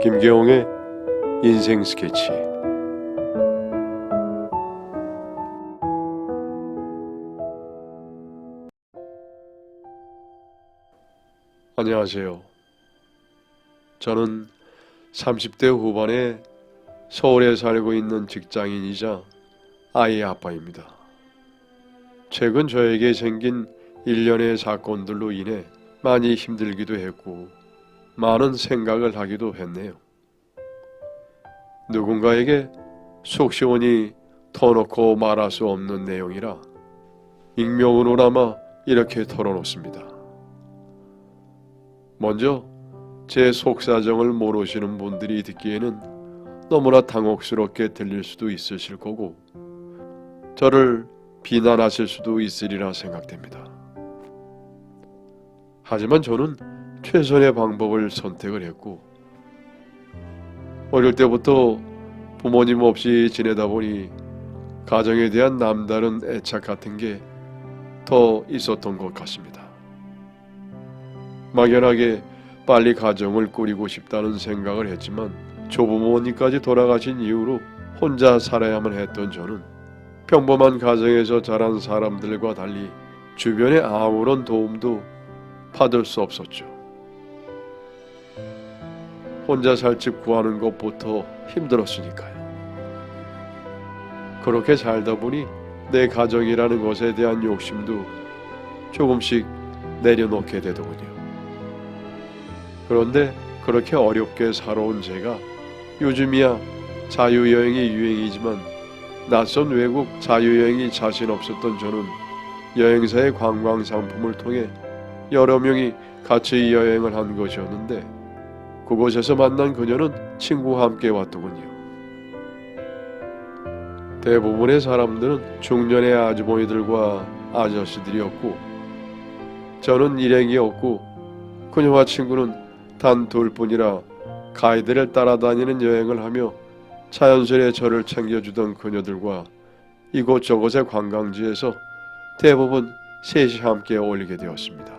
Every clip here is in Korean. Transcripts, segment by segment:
김계홍의 인생 스케치. 안녕하세요. 저는 30대 후반에 서울에 살고 있는 직장인이자 아이의 아빠입니다. 최근 저에게 생긴 일련의 사건들로 인해 많이 힘들기도 했고 많은 생각을 하기도 했네요. 누군가에게 속 시원히 터놓고 말할 수 없는 내용이라 익명으로나마 이렇게 털어놓습니다. 먼저 제 속사정을 모르시는 분들이 듣기에는 너무나 당혹스럽게 들릴 수도 있으실 거고 저를 비난하실 수도 있으리라 생각됩니다. 하지만 저는 최선의 방법을 선택을 했고 어릴 때부터 부모님 없이 지내다 보니 가정에 대한 남다른 애착 같은 게 더 있었던 것 같습니다. 막연하게 빨리 가정을 꾸리고 싶다는 생각을 했지만 조부모님까지 돌아가신 이후로 혼자 살아야만 했던 저는 평범한 가정에서 자란 사람들과 달리 주변에 아무런 도움도 받을 수 없었죠. 혼자 살 집 구하는 것부터 힘들었으니까요. 그렇게 살다 보니 내 가정이라는 것에 대한 욕심도 조금씩 내려놓게 되더군요. 그런데 그렇게 어렵게 살아온 제가 요즘이야 자유여행이 유행이지만 낯선 외국 자유여행이 자신 없었던 저는 여행사의 관광 상품을 통해 여러 명이 같이 여행을 한 것이었는데 그곳에서 만난 그녀는 친구와 함께 왔더군요. 대부분의 사람들은 중년의 아주머니들과 아저씨들이었고 저는 일행이었고 그녀와 친구는 단 둘뿐이라 가이드를 따라다니는 여행을 하며 자연스레 저를 챙겨주던 그녀들과 이곳저곳의 관광지에서 대부분 셋이 함께 어울리게 되었습니다.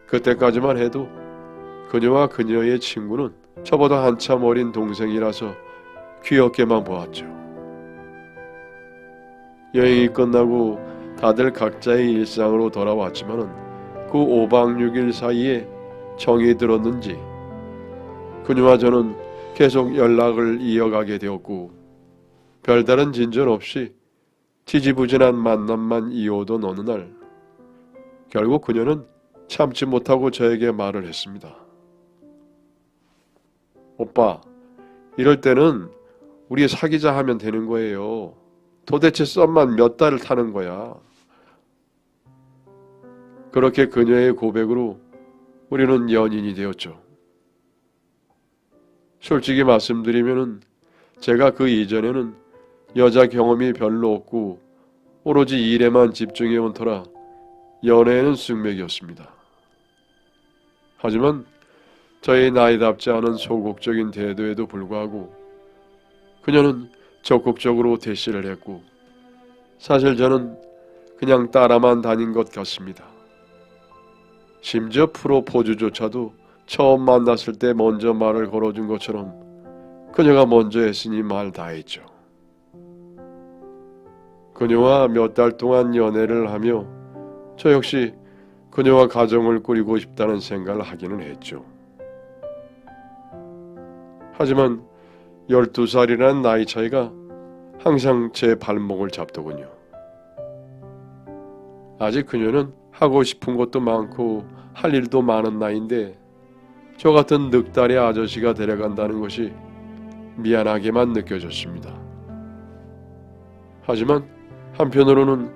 그때까지만 해도 그녀와 그녀의 친구는 저보다 한참 어린 동생이라서 귀엽게만 보았죠. 여행이 끝나고 다들 각자의 일상으로 돌아왔지만은 그 5박 6일 사이에 정이 들었는지 그녀와 저는 계속 연락을 이어가게 되었고 별다른 진전 없이 지지부진한 만남만 이어오던 어느 날 결국 그녀는 참지 못하고 저에게 말을 했습니다. 오빠, 이럴 때는 우리 사귀자 하면 되는 거예요. 도대체 썸만 몇 달을 타는 거야. 그렇게 그녀의 고백으로 우리는 연인이 되었죠. 솔직히 말씀드리면은 제가 그 이전에는 여자 경험이 별로 없고 오로지 일에만 집중해온 터라 연애에는 숙맥이었습니다. 하지만 저의 나이답지 않은 소극적인 태도에도 불구하고 그녀는 적극적으로 대시를 했고 사실 저는 그냥 따라만 다닌 것 같습니다. 심지어 프로포즈조차도 처음 만났을 때 먼저 말을 걸어준 것처럼 그녀가 먼저 했으니 말 다 했죠. 그녀와 몇 달 동안 연애를 하며 저 역시 그녀와 가정을 꾸리고 싶다는 생각을 하기는 했죠. 하지만 12살이라는 나이 차이가 항상 제 발목을 잡더군요. 아직 그녀는 하고 싶은 것도 많고 할 일도 많은 나이인데 저 같은 늑다리 아저씨가 데려간다는 것이 미안하게만 느껴졌습니다. 하지만 한편으로는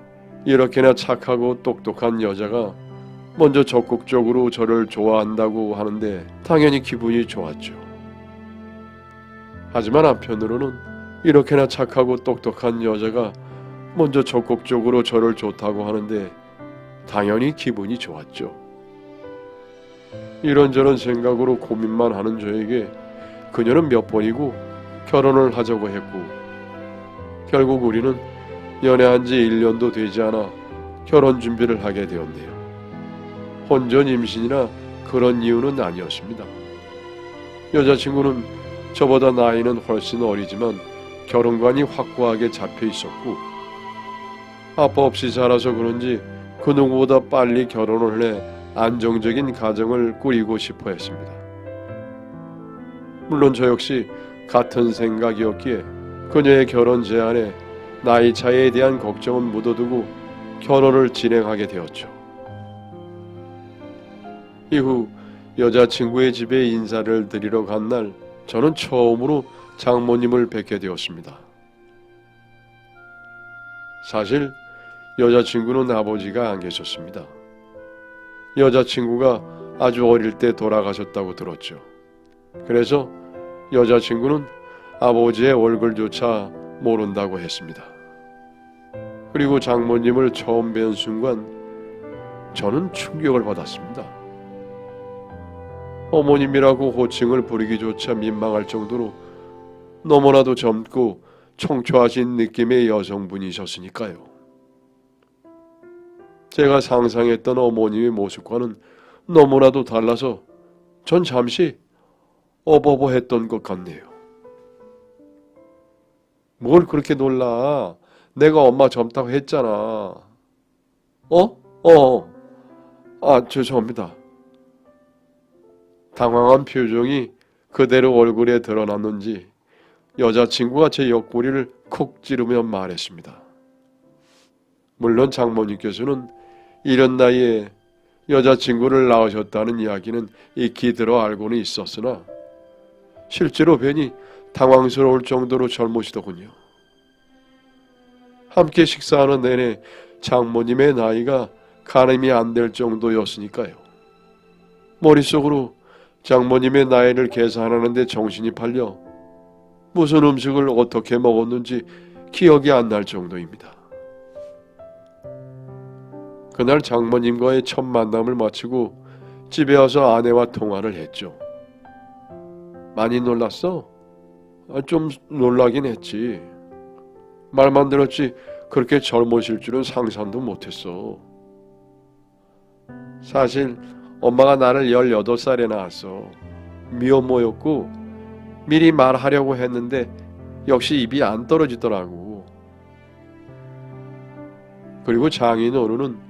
이렇게나 착하고 똑똑한 여자가 먼저 적극적으로 저를 좋아한다고 하는데 당연히 기분이 좋았죠. 하지만 한편으로는 이렇게나 착하고 똑똑한 여자가 먼저 적극적으로 저를 좋다고 하는데 당연히 기분이 좋았죠. 이런저런 생각으로 고민만 하는 저에게 그녀는 몇 번이고 결혼을 하자고 했고 결국 우리는 연애한 지 1년도 되지 않아 결혼 준비를 하게 되었네요. 혼전 임신이나 그런 이유는 아니었습니다. 여자친구는 저보다 나이는 훨씬 어리지만 결혼관이 확고하게 잡혀 있었고, 아빠 없이 자라서 그런지 그 누구보다 빨리 결혼을 해 안정적인 가정을 꾸리고 싶어 했습니다. 물론 저 역시 같은 생각이었기에 그녀의 결혼 제안에 나이 차이에 대한 걱정은 묻어두고 결혼을 진행하게 되었죠. 이후 여자친구의 집에 인사를 드리러 간 날, 저는 처음으로 장모님을 뵙게 되었습니다. 사실 여자친구는 아버지가 안 계셨습니다. 여자친구가 아주 어릴 때 돌아가셨다고 들었죠. 그래서 여자친구는 아버지의 얼굴조차 모른다고 했습니다. 그리고 장모님을 처음 뵌 순간 저는 충격을 받았습니다. 어머님이라고 호칭을 부르기조차 민망할 정도로 너무나도 젊고 청초하신 느낌의 여성분이셨으니까요. 제가 상상했던 어머님의 모습과는 너무나도 달라서 전 잠시 어버버했던 것 같네요. 뭘 그렇게 놀라? 내가 엄마 젊다고 했잖아. 죄송합니다. 당황한 표정이 그대로 얼굴에 드러났는지 여자친구가 제 옆구리를 콕 찌르며 말했습니다. 물론 장모님께서는 이런 나이에 여자친구를 낳으셨다는 이야기는 익히 들어 알고는 있었으나 실제로 뵈니 당황스러울 정도로 젊으시더군요. 함께 식사하는 내내 장모님의 나이가 가늠이 안 될 정도였으니까요. 머릿속으로 장모님의 나이를 계산하는 데 정신이 팔려 무슨 음식을 어떻게 먹었는지 기억이 안 날 정도입니다. 그날 장모님과의 첫 만남을 마치고 집에 와서 아내와 통화를 했죠. 많이 놀랐어? 좀 놀라긴 했지. 말만 들었지 그렇게 젊으실 줄은 상상도 못했어. 사실 엄마가 나를 18살에 낳았어. 미혼모였고 미리 말하려고 했는데 역시 입이 안 떨어지더라고. 그리고 장인어른은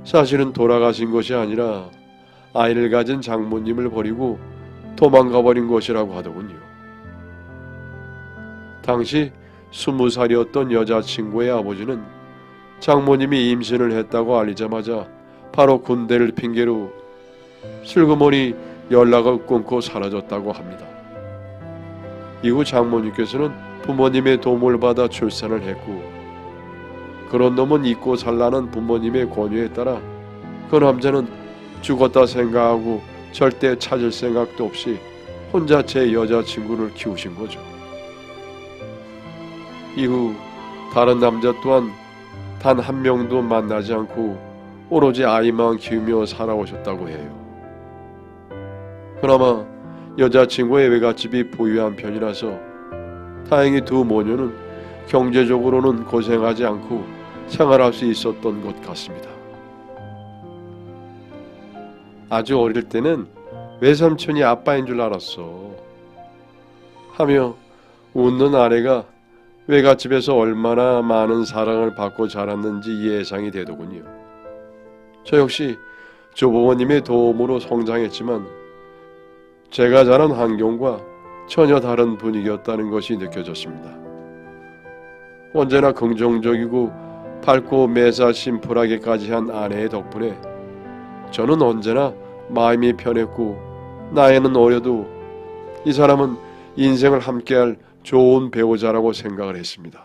사실은 돌아가신 것이 아니라 아이를 가진 장모님을 버리고 도망가 버린 것이라고 하더군요. 당시 20살이었던 여자친구의 아버지는 장모님이 임신을 했다고 알리자마자 바로 군대를 핑계로 슬그머니 연락을 끊고 사라졌다고 합니다. 이후 장모님께서는 부모님의 도움을 받아 출산을 했고, 그런 놈은 잊고 살라는 부모님의 권유에 따라 그 남자는 죽었다 생각하고 절대 찾을 생각도 없이 혼자 제 여자친구를 키우신 거죠. 이후 다른 남자 또한 단 한 명도 만나지 않고 오로지 아이만 키우며 살아오셨다고 해요. 그나마 여자친구의 외갓집이 부유한 편이라서 다행히 두 모녀는 경제적으로는 고생하지 않고 생활할 수 있었던 것 같습니다. 아주 어릴 때는 외삼촌이 아빠인 줄 알았어 하며 웃는 아내가 외갓집에서 얼마나 많은 사랑을 받고 자랐는지 예상이 되더군요. 저 역시 조부모님의 도움으로 성장했지만 제가 자란 환경과 전혀 다른 분위기였다는 것이 느껴졌습니다. 언제나 긍정적이고 밝고 매사 심플하게까지 한 아내의 덕분에 저는 언제나 마음이 편했고, 나이는 어려도 이 사람은 인생을 함께할 좋은 배우자라고 생각을 했습니다.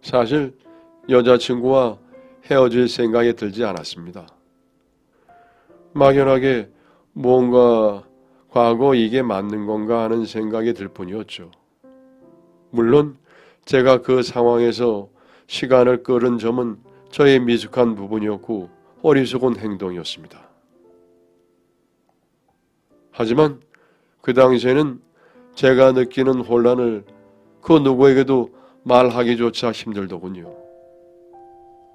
사실 여자친구와 헤어질 생각이 들지 않았습니다. 막연하게 무언가 과거 이게 맞는 건가 하는 생각이 들 뿐이었죠. 물론 제가 그 상황에서 시간을 끌은 점은 저의 미숙한 부분이었고 어리석은 행동이었습니다. 하지만 그 당시에는 제가 느끼는 혼란을 그 누구에게도 말하기조차 힘들더군요.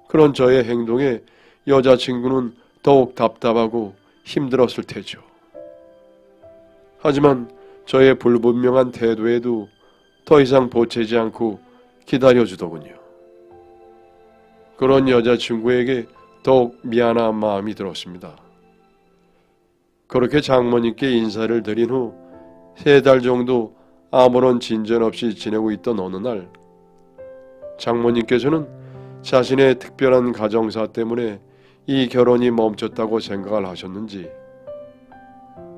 그런 저의 행동에 여자친구는 더욱 답답하고 힘들었을 테죠. 하지만 저의 불분명한 태도에도 더 이상 보채지 않고 기다려주더군요. 그런 여자친구에게 더욱 미안한 마음이 들었습니다. 그렇게 장모님께 인사를 드린 후 3달 정도 아무런 진전 없이 지내고 있던 어느 날, 장모님께서는 자신의 특별한 가정사 때문에 이 결혼이 멈췄다고 생각을 하셨는지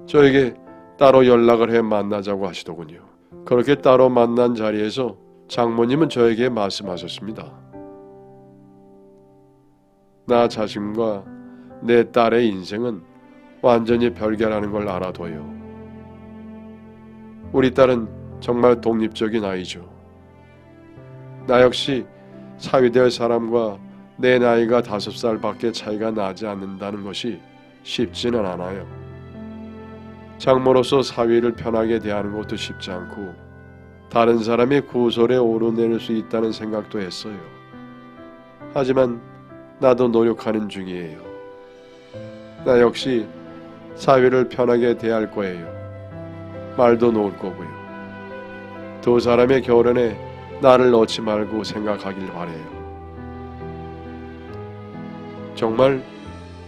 저에게 따로 연락을 해 만나자고 하시더군요. 그렇게 따로 만난 자리에서 장모님은 저에게 말씀하셨습니다. 나 자신과 내 딸의 인생은 완전히 별개라는 걸 알아둬요. 우리 딸은 정말 독립적인 아이죠. 나 역시 사위될 사람과 내 나이가 5살밖에 차이가 나지 않는다는 것이 쉽지는 않아요. 장모로서 사위를 편하게 대하는 것도 쉽지 않고 다른 사람의 구설에 오르내릴 수 있다는 생각도 했어요. 하지만 나도 노력하는 중이에요. 나 역시 사위를 편하게 대할 거예요. 말도 놓을 거고요. 2 사람의 결혼에 나를 넣지 말고 생각하길 바래요. 정말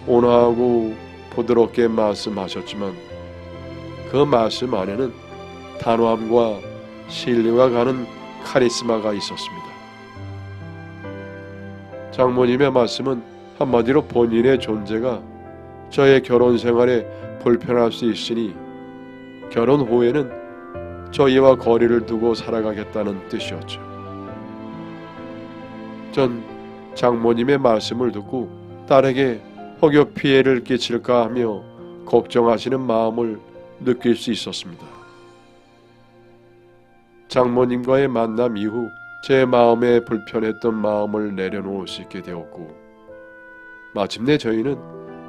온화하고 부드럽게 말씀하셨지만 그 말씀 안에는 단호함과 신뢰가 가는 카리스마가 있었습니다. 장모님의 말씀은 한마디로 본인의 존재가 저의 결혼 생활에 불편할 수 있으니 결혼 후에는 저희와 거리를 두고 살아가겠다는 뜻이었죠. 전 장모님의 말씀을 듣고 딸에게 혹여 피해를 끼칠까 하며 걱정하시는 마음을 느낄 수 있었습니다. 장모님과의 만남 이후 제 마음에 불편했던 마음을 내려놓을 수 있게 되었고 마침내 저희는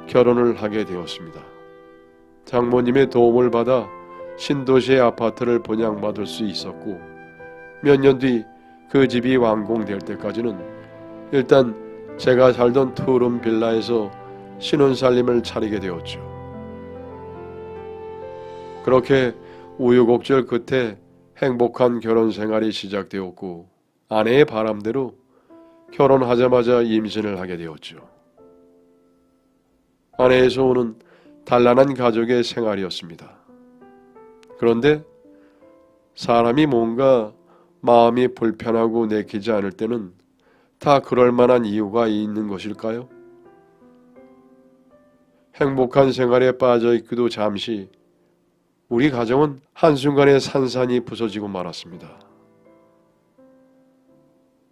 결혼을 하게 되었습니다. 장모님의 도움을 받아 신도시의 아파트를 분양받을 수 있었고 몇 년 뒤 그 집이 완공될 때까지는 일단 제가 살던 투룸 빌라에서 신혼살림을 차리게 되었죠. 그렇게 우여곡절 끝에 행복한 결혼 생활이 시작되었고 아내의 바람대로 결혼하자마자 임신을 하게 되었죠. 아내에서 오는 단란한 가족의 생활이었습니다. 그런데 사람이 뭔가 마음이 불편하고 내키지 않을 때는 다 그럴 만한 이유가 있는 것일까요? 행복한 생활에 빠져 있기도 잠시 우리 가정은 한순간에 산산이 부서지고 말았습니다.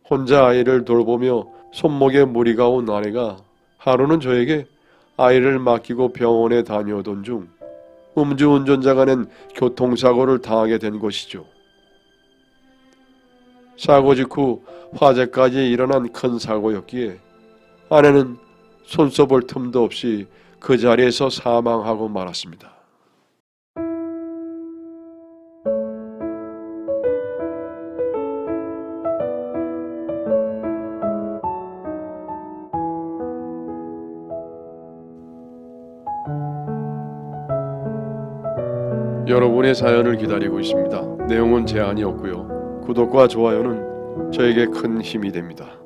혼자 아이를 돌보며 손목에 무리가 온 아내가 하루는 저에게 아이를 맡기고 병원에 다녀오던 중 음주운전자가 낸 교통사고를 당하게 된 것이죠. 사고 직후 화재까지 일어난 큰 사고였기에 아내는 손써볼 틈도 없이 그 자리에서 사망하고 말았습니다. 여러분의 사연을 기다리고 있습니다. 내용은 제한이 없고요. 구독과 좋아요는 저에게 큰 힘이 됩니다.